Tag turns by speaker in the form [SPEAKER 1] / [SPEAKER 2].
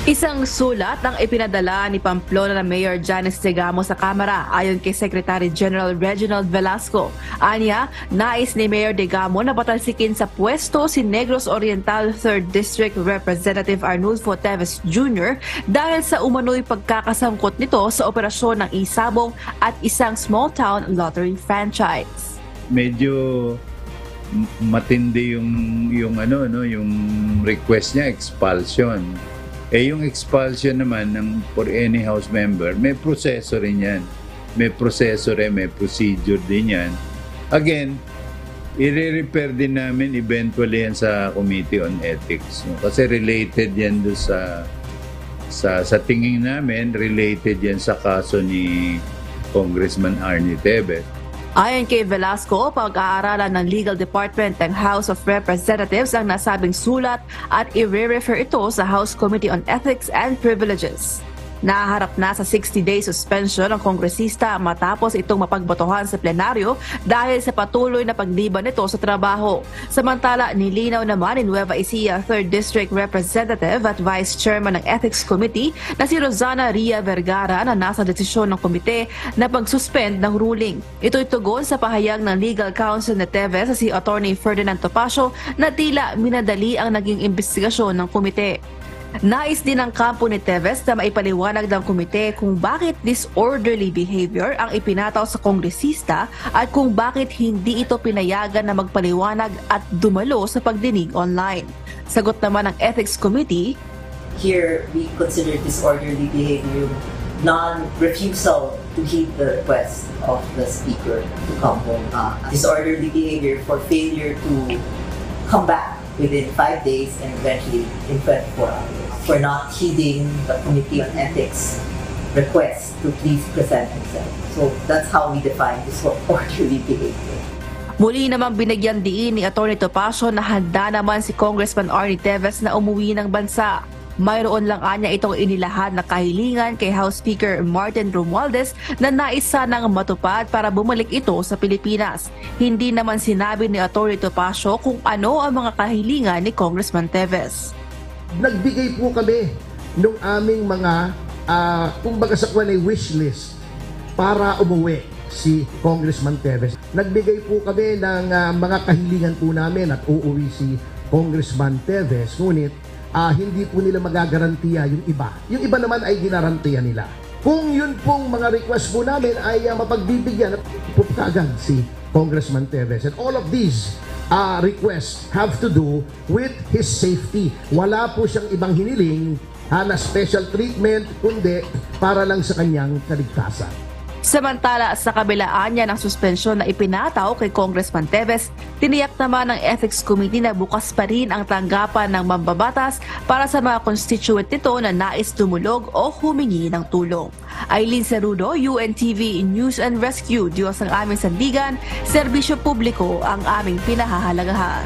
[SPEAKER 1] Isang sulat ang ipinadala ni Pamplona na Mayor Janice Segamo sa Kamara ayon kay Secretary General Reginald Velasco. Anya, nais ni Mayor Digamo na patalsikin sa pwesto si Negros Oriental 3rd District Representative Arnulfo Teves Jr. dahil sa umano'y pagkakasangkot nito sa operasyon ng Isabong at isang small town lottery franchise.
[SPEAKER 2] Medyo matindi yung request niya, expulsion. Yung expulsion naman for any house member, may proseso rin yan. May proseso rin, may procedure din yan. Again, i-repair din namin eventually yan sa Committee on Ethics. No? Kasi related yan doon sa tingin namin, related yan sa kaso ni Congressman Arnie Teves.
[SPEAKER 1] Ayon kay Velasco, pag-aaralan ng Legal Department ng House of Representatives ang nasabing sulat at i-refer ito sa House Committee on Ethics and Privileges. Naharap na sa 60-day suspension ang kongresista matapos itong mapagbotohan sa plenaryo dahil sa patuloy na pagliban nito sa trabaho. Samantala, nilinaw naman ni Nueva Ecija 3rd District Representative at Vice Chairman ng Ethics Committee na si Rosana Ria Vergara na nasa desisyon ng komite na pag-suspend ng ruling. Ito'y tugon sa pahayag ng Legal Counsel ni Teves sa si Attorney Ferdinand Topacio na tila minadali ang naging investigasyon ng komite. Nais din ng kampo ni Teves na maipaliwanag ng komite kung bakit disorderly behavior ang ipinataw sa kongresista at kung bakit hindi ito pinayagan na magpaliwanag at dumalo sa pagdinig online. Sagot naman ng Ethics Committee,
[SPEAKER 3] here we consider disorderly behavior non-refusal to heed the request of the Speaker to come home. Disorderly behavior for failure to come back within 5 days and eventually in 24 hours for not heeding the Committee on Ethics request to please present himself. So that's how we define disorderly behavior.
[SPEAKER 1] Muli namang binigyan diin ni Atty. Topacio na handa naman si Congressman Arnie Teves na umuwi ng bansa. Mayroon lang anya itong inilahad na kahilingan kay House Speaker Martin Romualdez na nais sanang matupad para bumalik ito sa Pilipinas. Hindi naman sinabi ni Atty. Topacio kung ano ang mga kahilingan ni Congressman Teves.
[SPEAKER 4] Nagbigay po kami ng aming mga, kumbaga sa kwan ay wish list para umuwi si Congressman Teves. Nagbigay po kami ng mga kahilingan po namin at uuwi si Congressman Teves. Ngunit hindi po nila magagarantiya yung iba. Yung iba naman ay ginarantiya nila. Kung yun pong mga request po namin ay mapagbibigyan, pupkagan si Congressman Teves. And all of these requests have to do with his safety. Wala po siyang ibang hiniling na special treatment, kundi para lang sa kanyang kaligtasan.
[SPEAKER 1] Samantala, sa kabilaan niya ng suspensyon na ipinataw kay Congressman Teves, tiniyak naman ng Ethics Committee na bukas pa rin ang tanggapan ng mambabatas para sa mga constituent nito na nais dumulog o humingi ng tulong. Aileen Cerudo, UNTV News and Rescue. Diyos ang aming sandigan, serbisyo publiko ang aming pinahahalagahan.